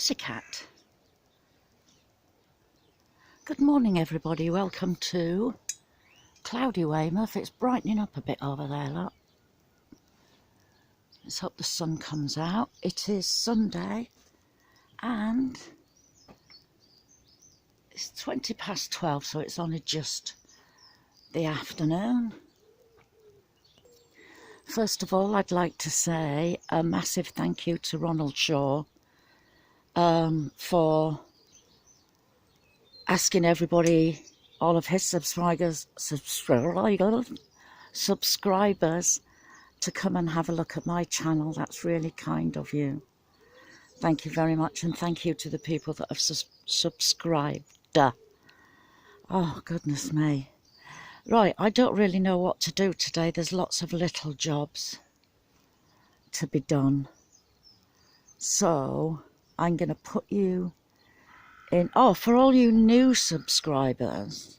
pussycat. Good morning everybody, welcome to cloudy Weymouth. It's brightening up a bit over there, look. Let's hope the sun comes out. It is Sunday and it's 20 past 12, so it's only just the afternoon. First of all, I'd like to say a massive thank you to Ronald Shaw for asking everybody, all of his subscribers to come and have a look at my channel. That's really kind of you. Thank you very much, and thank you to the people that have subscribed. Oh, goodness me. Right, I don't really know what to do today. There's lots of little jobs to be done. So, I'm going to put you in... Oh, for all you new subscribers,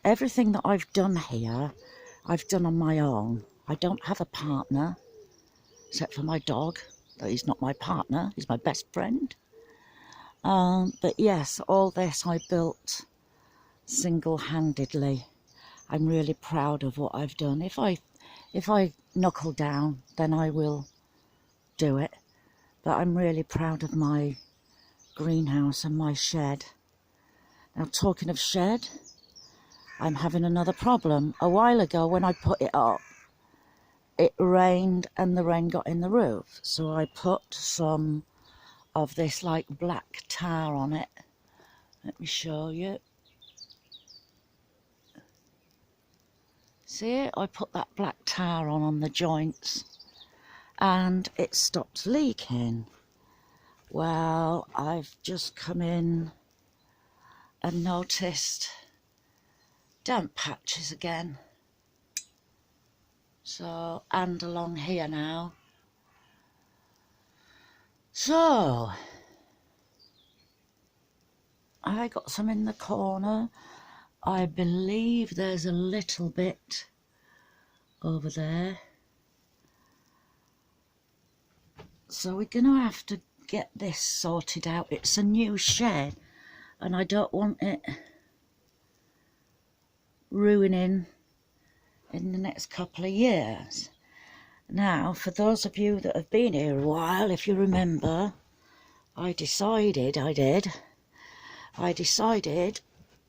everything that I've done here, I've done on my own. I don't have a partner, except for my dog. But he's not my partner, he's my best friend. But yes, all this I built single-handedly. I'm really proud of what I've done. If I knuckle down, then I will do it. But I'm really proud of my greenhouse and my shed. Now, talking of shed, I'm having another problem. A while ago when I put it up, it rained and the rain got in the roof. So I put some of this like black tar on it. Let me show you. See it? I put that black tar on the joints and it stopped leaking. Well, I've just come in and noticed damp patches again. So, and along here now. So, I got some in the corner. I believe there's a little bit over there. So we're going to have to get this sorted out. It's a new shed and I don't want it ruining in the next couple of years. Now, for those of you that have been here a while, if you remember, I decided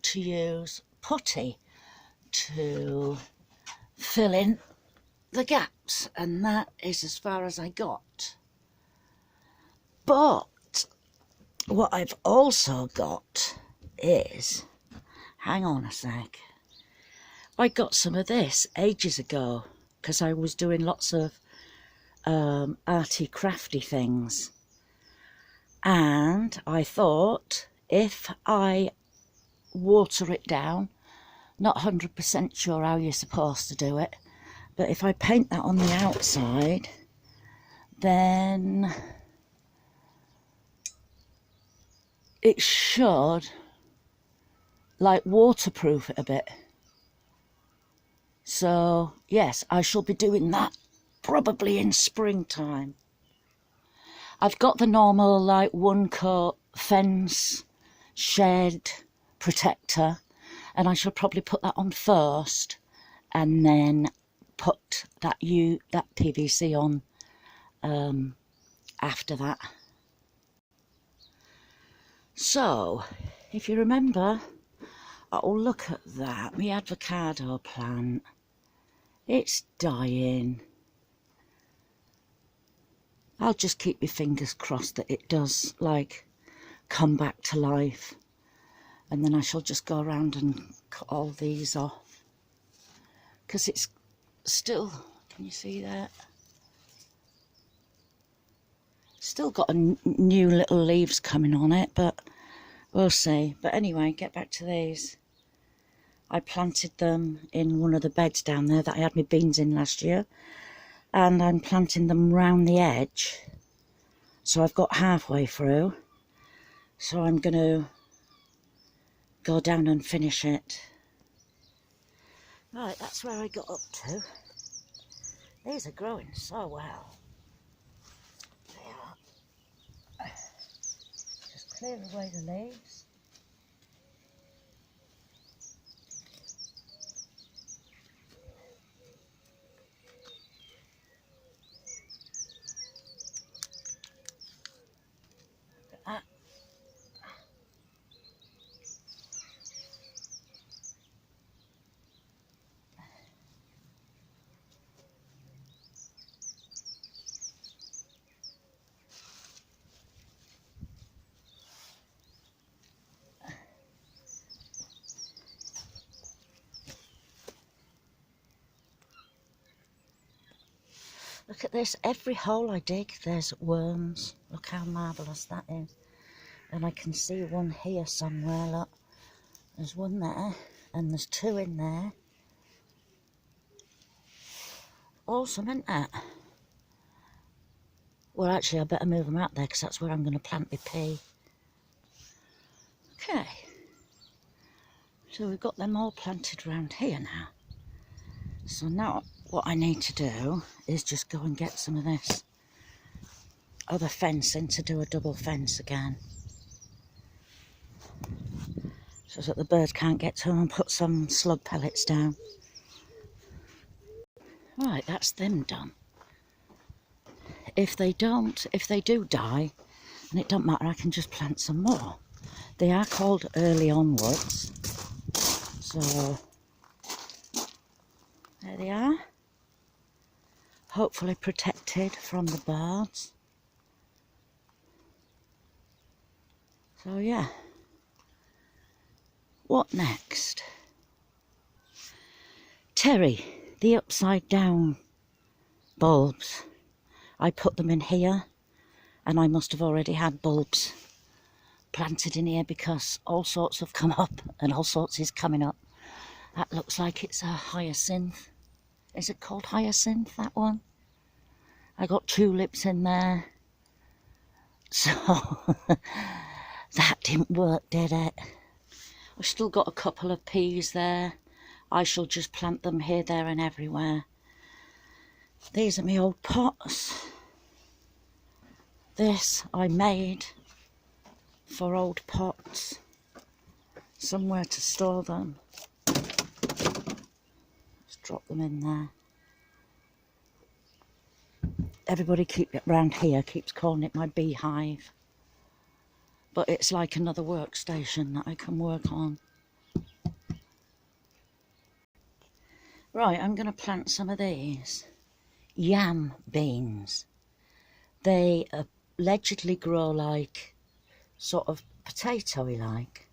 to use putty to fill in the gaps, and that is as far as I got. But what I've also got is, hang on a sec, I got some of this ages ago because I was doing lots of arty crafty things, and I thought if I water it down, not 100% sure how you're supposed to do it, but if I paint that on the outside, then it should like waterproof it a bit. So yes, I shall be doing that probably in springtime. I've got the normal like one coat fence shed protector, and I shall probably put that on first and then put that PVC on after that. So if you remember, oh, look at that, my avocado plant, it's dying. I'll just keep my fingers crossed that it does like come back to life, and then I shall just go around and cut all these off because it's still, can you see that? Still got new little leaves coming on it, but we'll see. But anyway, get back to these. I planted them in one of the beds down there that I had my beans in last year, and I'm planting them round the edge. So I've got halfway through. So I'm going to go down and finish it. Right, that's where I got up to. These are growing so well. They are. clear away the leaves. Look at this, every hole I dig there's worms. Look how marvellous that is. And I can see one here somewhere, look. There's one there, and there's two in there. Awesome, isn't it? Well, actually I better move them out there because that's where I'm going to plant my pea. Okay. So we've got them all planted around here now. So now what I need to do is just go and get some of this other fencing to do a double fence again, so that the birds can't get to them, and put some slug pellets down. Right, that's them done. If they do die, and it don't matter, I can just plant some more. They are called early onwards, so there they are. Hopefully protected from the birds. So yeah, what next? Terry, the upside down bulbs. I put them in here, and I must have already had bulbs planted in here because all sorts have come up and all sorts is coming up. That looks like it's a hyacinth. Is it called hyacinth, that one? I got tulips in there. So that didn't work, did it? I've still got a couple of peas there. I shall just plant them here, there and everywhere. These are my old pots. This I made for old pots. Somewhere to store them. Drop them in there. Everybody around here keeps calling it my beehive, but it's like another workstation that I can work on. Right, I'm going to plant some of these yam beans. They allegedly grow like sort of potatoey like,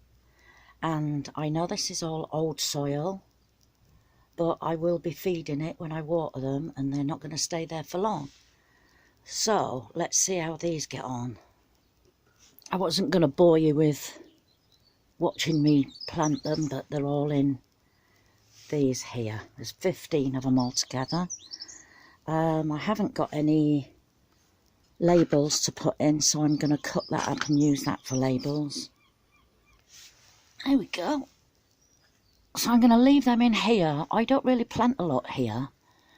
and I know this is all old soil, but I will be feeding it when I water them, and they're not going to stay there for long. So let's see how these get on. I wasn't going to bore you with watching me plant them, but they're all in these here. There's 15 of them altogether. I haven't got any labels to put in, so I'm going to cut that up and use that for labels. There we go. So I'm going to leave them in here. I don't really plant a lot here.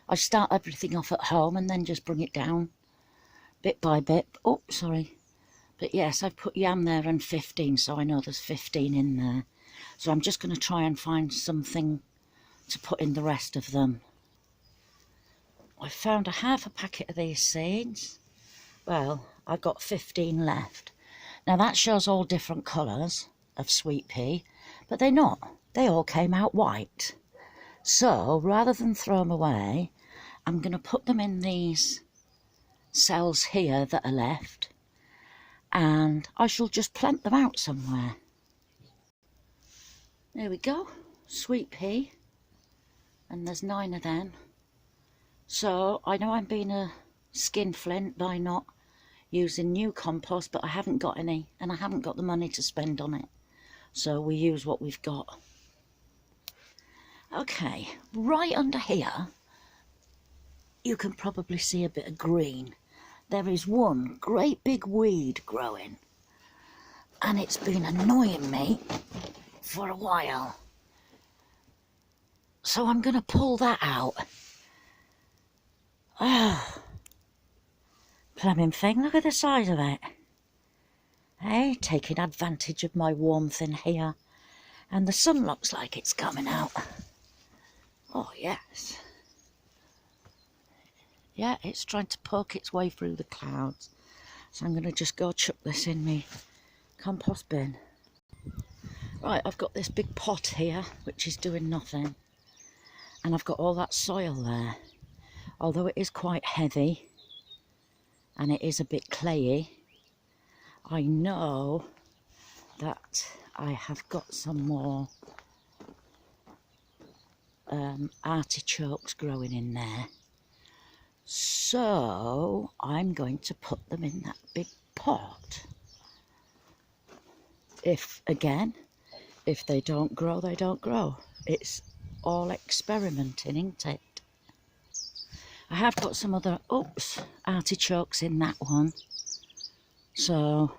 I start everything off at home and then just bring it down bit by bit. Oh, sorry. But yes, I've put yam there and 15, so I know there's 15 in there. So I'm just going to try and find something to put in the rest of them. I found a half a packet of these seeds. Well, I've got 15 left. Now that shows all different colours of sweet pea, but they're not. They all came out white. So rather than throw them away, I'm going to put them in these cells here that are left, and I shall just plant them out somewhere. There we go, sweet pea, and there's 9 of them. So I know I'm being a skinflint by not using new compost, but I haven't got any, and I haven't got the money to spend on it, so we use what we've got. Okay, right under here you can probably see a bit of green. There is one great big weed growing, and it's been annoying me for a while. So I'm going to pull that out. Ah, plumbing thing, look at the size of it. Hey, taking advantage of my warmth in here. And the sun looks like it's coming out. Oh, yes. Yeah, it's trying to poke its way through the clouds. So I'm going to just go chuck this in my compost bin. Right, I've got this big pot here, which is doing nothing. And I've got all that soil there. Although it is quite heavy and it is a bit clayey, I know that I have got some more artichokes growing in there. So I'm going to put them in that big pot. If they don't grow, they don't grow. It's all experimenting, isn't it? I have got some other, artichokes in that one. So,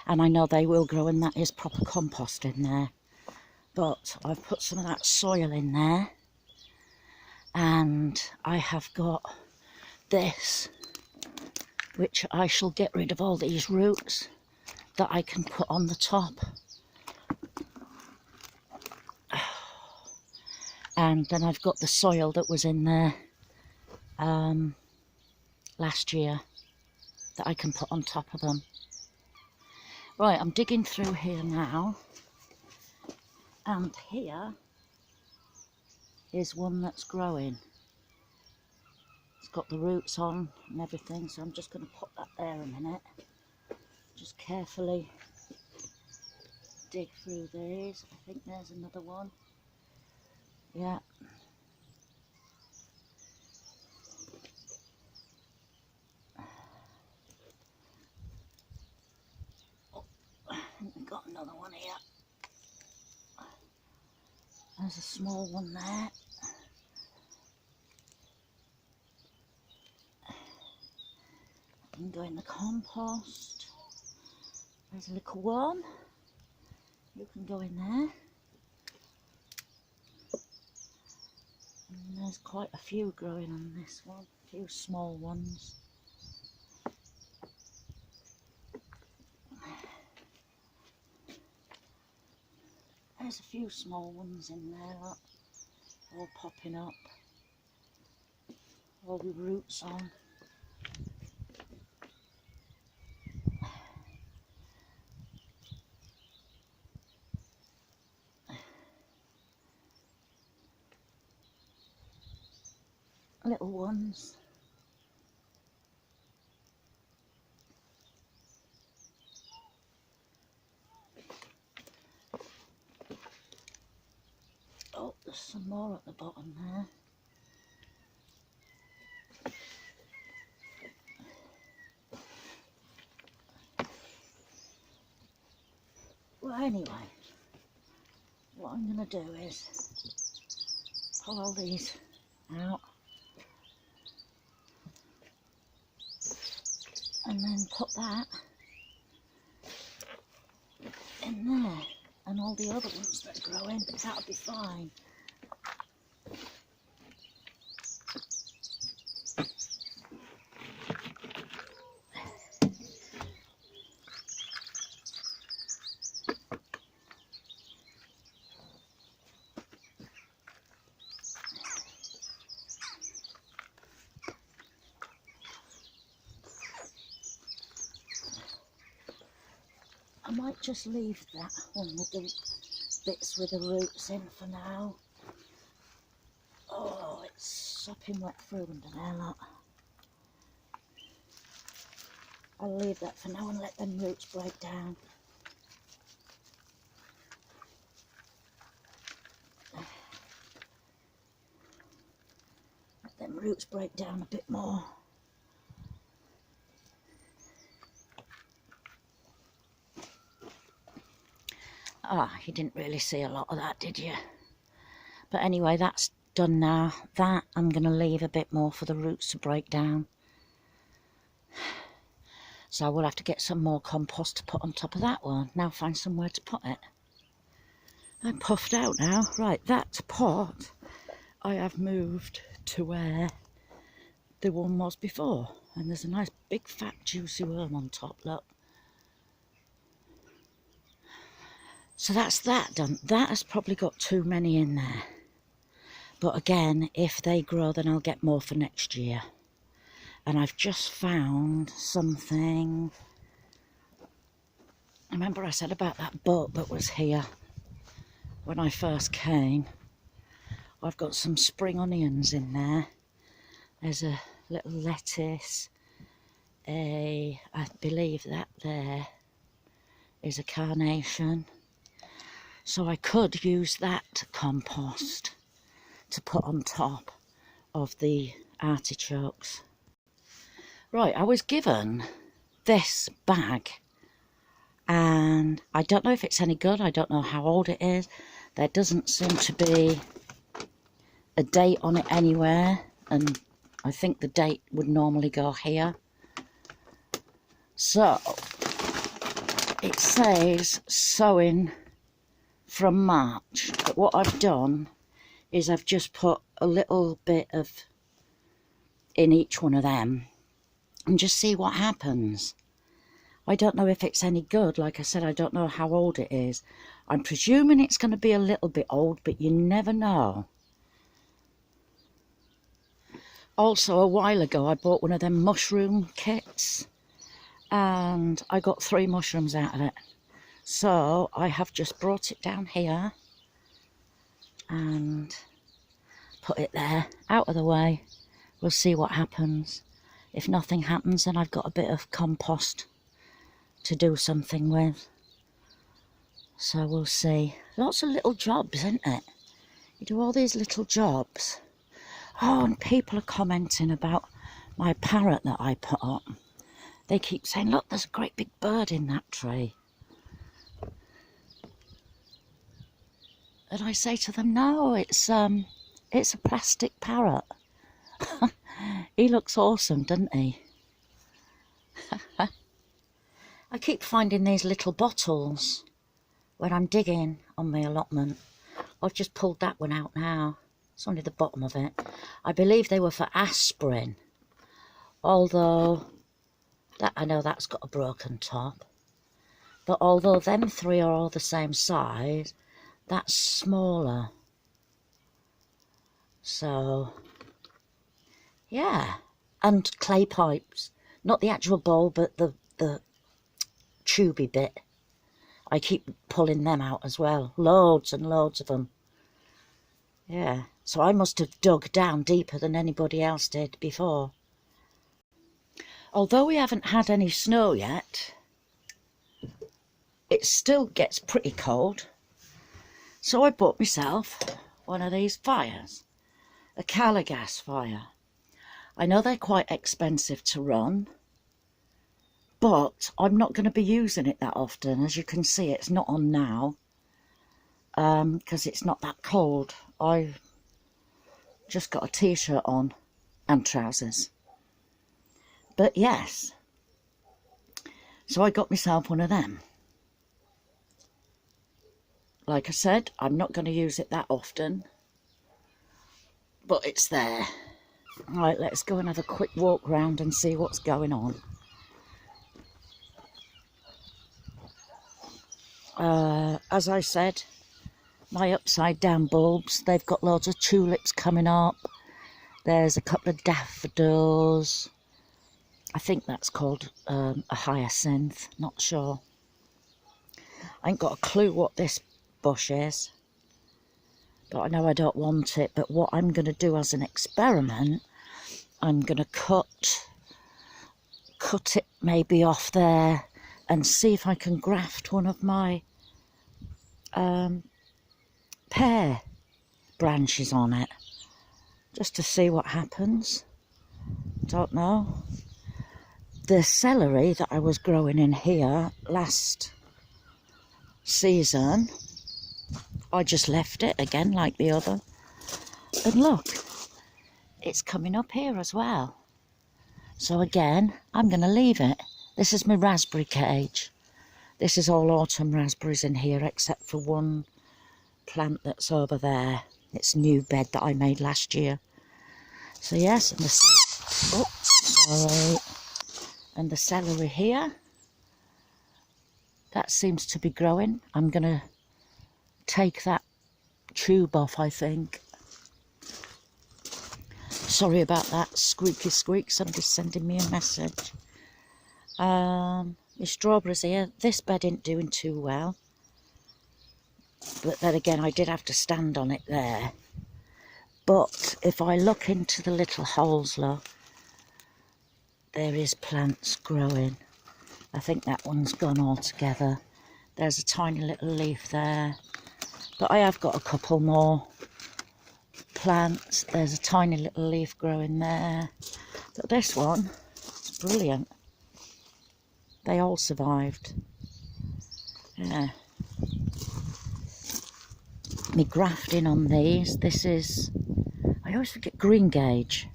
and I know they will grow, and that is proper compost in there. But I've put some of that soil in there. And I have got this, which I shall get rid of all these roots that I can put on the top. And then I've got the soil that was in there last year that I can put on top of them. Right, I'm digging through here now, and here is one that's growing. It's got the roots on and everything, so I'm just going to put that there a minute. Just carefully dig through these. I think there's another one. Yeah. Oh, I think we've got another one here. There's a small one there. I can go in the compost. There's a little one. You can go in there. And there's quite a few growing on this one. A few small ones. There's a few small ones in there, look, all popping up, all the roots on. Little ones. Oh, there's some more at the bottom there. Well, anyway, what I'm going to do is pull all these out and then put that in there, and all the other ones that grow in, that'll be fine. I might just leave that one with the bits with the roots in for now. Oh, it's sopping wet through under there, look. I'll leave that for now and let them roots break down. Let them roots break down a bit more. Ah, you didn't really see a lot of that, did you? But anyway, that's done now. That I'm going to leave a bit more for the roots to break down. So I will have to get some more compost to put on top of that one. Now find somewhere to put it. I'm puffed out now. Right, that pot I have moved to where the one was before. And there's a nice big fat juicy worm on top, look. So that's that done. That has probably got too many in there. But again, if they grow, then I'll get more for next year. And I've just found something. Remember I said about that boat that was here when I first came? I've got some spring onions in there. There's a little lettuce. I believe that there is a carnation. So I could use that compost to put on top of the artichokes. Right, I was given this bag and I don't know if it's any good. I don't know how old it is. There doesn't seem to be a date on it anywhere, and I think the date would normally go here. So it says sowing from March, but what I've done is I've just put a little bit of in each one of them and just see what happens. I don't know if it's any good. Like I said, I don't know how old it is. I'm presuming it's going to be a little bit old, but you never know. Also, a while ago I bought one of them mushroom kits and I got 3 mushrooms out of it. So I have just brought it down here and put it there, out of the way. We'll see what happens. If nothing happens, then I've got a bit of compost to do something with. So we'll see. Lots of little jobs, isn't it? You do all these little jobs. Oh, and people are commenting about my parrot that I put up. They keep saying, look, there's a great big bird in that tree. And I say to them, no, it's a plastic parrot. He looks awesome, doesn't he? I keep finding these little bottles when I'm digging on my allotment. I've just pulled that one out now. It's only the bottom of it. I believe they were for aspirin. Although, I know that's got a broken top. But although them 3 are all the same size, that's smaller. So, yeah. And clay pipes. Not the actual bowl, but the tubey bit. I keep pulling them out as well. Loads and loads of them. Yeah. So I must have dug down deeper than anybody else did before. Although we haven't had any snow yet, it still gets pretty cold. So I bought myself one of these fires. A gas fire. I know they're quite expensive to run, but I'm not going to be using it that often. As you can see, it's not on now because it's not that cold. I just got a t-shirt on and trousers. But yes, so I got myself one of them. Like I said, I'm not going to use it that often, but it's there. Right, let's go and have a quick walk round and see what's going on. As I said, my upside down bulbs, they've got loads of tulips coming up. There's a couple of daffodils. I think that's called a hyacinth, not sure. I ain't got a clue what this bush is, but I know I don't want it. But what I'm going to do as an experiment, I'm going to cut it maybe off there and see if I can graft one of my pear branches on it, just to see what happens. Don't know. The celery that I was growing in here last season, I just left it again like the other. And look, it's coming up here as well. So again, I'm going to leave it. This is my raspberry cage. This is all autumn raspberries in here except for one plant that's over there. It's a new bed that I made last year. So yes, and and the celery here, that seems to be growing. I'm going to take that tube off, I think. Sorry about that squeaky squeak, somebody's sending me a message. My strawberries here, this bed isn't doing too well. But then again, I did have to stand on it there. But if I look into the little holes, look, there is plants growing. I think that one's gone altogether. There's a tiny little leaf there. But I have got a couple more plants. There's a tiny little leaf growing there. But this one, it's brilliant. They all survived. Yeah. Me grafting on these. This is, I always forget, green gauge.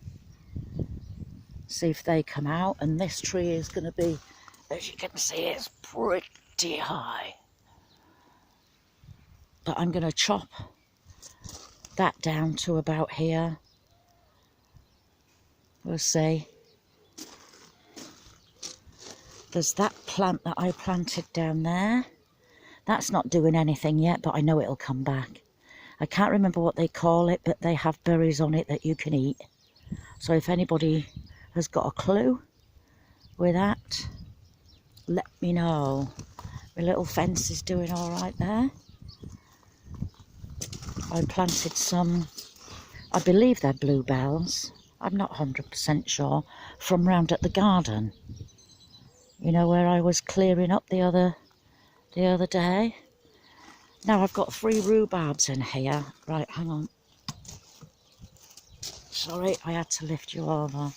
See if they come out. And this tree is going to be, as you can see, it's pretty high. But I'm going to chop that down to about here. We'll see. There's that plant that I planted down there. That's not doing anything yet, but I know it'll come back. I can't remember what they call it, but they have berries on it that you can eat. So if anybody has got a clue with that, let me know. My little fence is doing all right there. I planted some, I believe they're bluebells, I'm not 100% sure, from round at the garden. You know, where I was clearing up the other day. Now I've got 3 rhubarbs in here. Right, hang on. Sorry, I had to lift you over.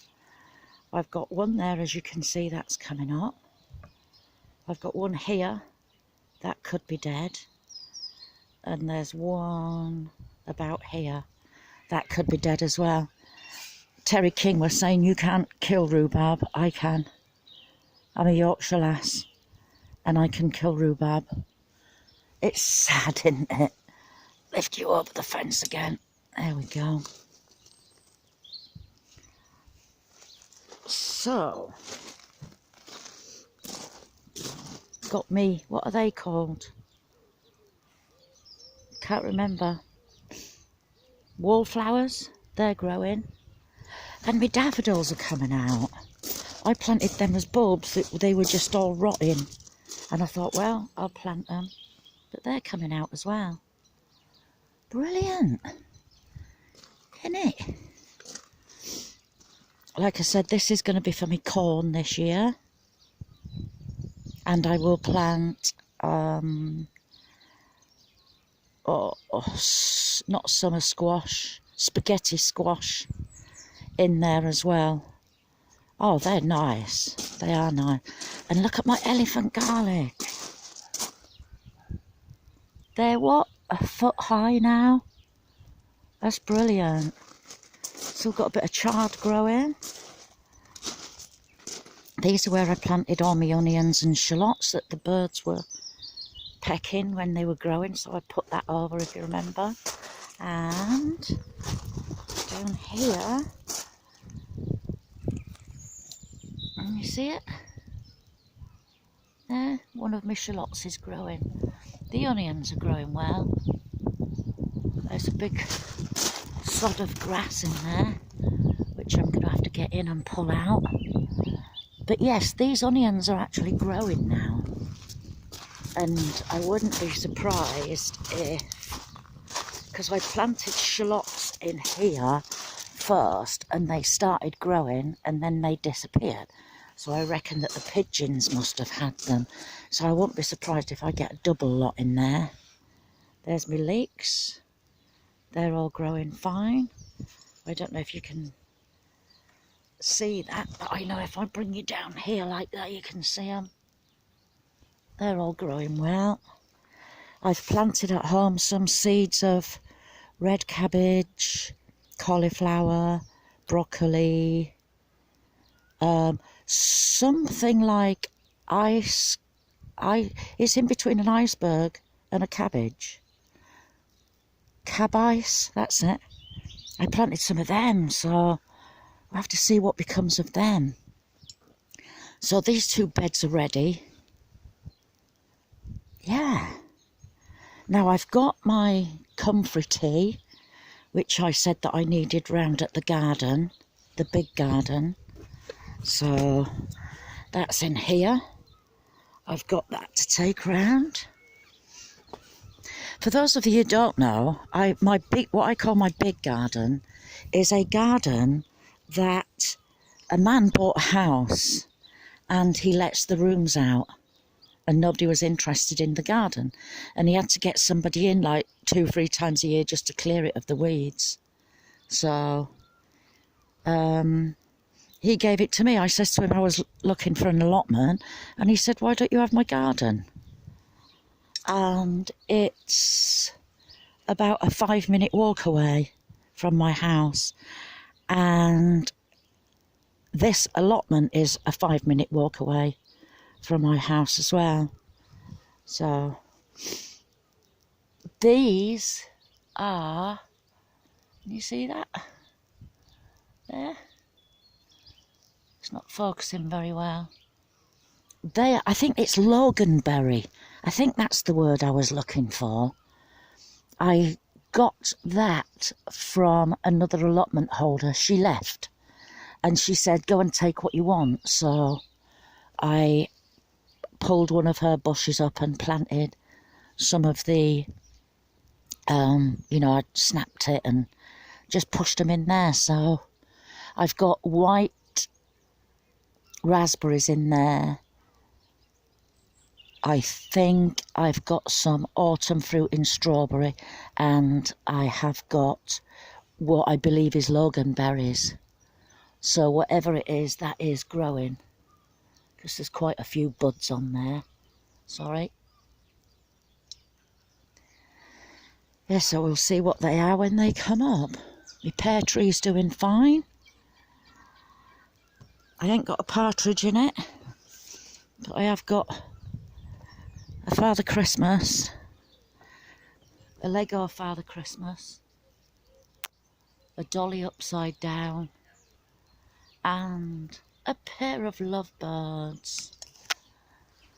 I've got one there, as you can see, that's coming up. I've got one here, that could be dead. And there's one about here, that could be dead as well. Terry King was saying you can't kill rhubarb. I can. I'm a Yorkshire lass and I can kill rhubarb. It's sad, isn't it? Lift you over the fence again. There we go. So, got me, what are they called? Can't remember. Wallflowers, they're growing. And my daffodils are coming out. I planted them as bulbs, they were just all rotting. And I thought, well, I'll plant them. But they're coming out as well. Brilliant. Isn't it? Like I said, this is going to be for me corn this year. And I will plant, not summer squash, spaghetti squash in there as well. Oh, they're nice. They are nice. And look at my elephant garlic. They're what? A foot high now? That's brilliant. Still got a bit of chard growing. These are where I planted all my onions and shallots that the birds were pecking when they were growing, so I put that over, if you remember. And down here, can you see it? There, one of my shallots is growing. The onions are growing well. There's a big sod of grass in there, which I'm going to have to get in and pull out. But yes, these onions are actually growing now. And I wouldn't be surprised if, because I planted shallots in here first and they started growing and then they disappeared. So I reckon that the pigeons must have had them. So I won't be surprised if I get a double lot in there. There's my leeks. They're all growing fine. I don't know if you can see that, but I know if I bring you down here like that, you can see them. They're all growing well. I've planted at home some seeds of red cabbage, cauliflower, broccoli, something like it's in between an iceberg and a cabbage. Cabbage, that's it. I planted some of them, so we'll have to see what becomes of them. So these 2 beds are ready. Yeah. Now I've got my comfrey tea, which I said that I needed round at the garden, the big garden. So that's in here. I've got that to take round. For those of you who don't know, what I call my big garden is a garden that a man bought a house and he lets the rooms out, and nobody was interested in the garden, and he had to get somebody in like 2-3 times a year just to clear it of the weeds. So he gave it to me. I said to him I was looking for an allotment, and he said, why don't you have my garden? And it's about a 5-minute walk away from my house, and this allotment is a 5-minute walk away from my house as well. So these are, can you see that there? It's not focusing very well. I think it's loganberry. I think that's the word I was looking for. I got that from another allotment holder. She left and she said, go and take what you want. So I pulled one of her bushes up and planted some of the, I snapped it and just pushed them in there. So I've got white raspberries in there. I think I've got some autumn fruit in strawberry, and I have got what I believe is loganberries. So whatever it is, that is growing, because there's quite a few buds on there. Sorry. Yeah, so we'll see what they are when they come up. My pear tree's doing fine. I ain't got a partridge in it, but I have got a Father Christmas, a Lego Father Christmas, a dolly upside down, and a pair of lovebirds.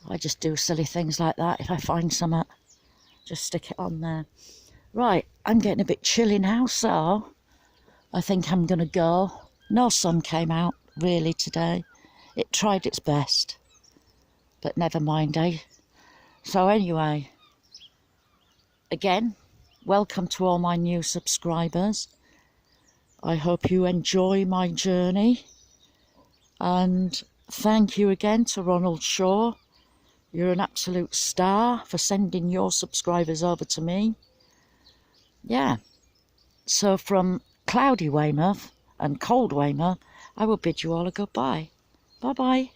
I just do silly things like that. If I find something, just stick it on there. Right, I'm getting a bit chilly now, so I think I'm going to go. No sun came out really today. It tried its best, but never mind, eh? So anyway, again, welcome to all my new subscribers. I hope you enjoy my journey, and thank you again to Ronald Shaw. You're an absolute star for sending your subscribers over to me. Yeah, so from cloudy Weymouth and cold Weymouth, I will bid you all a goodbye. Bye bye.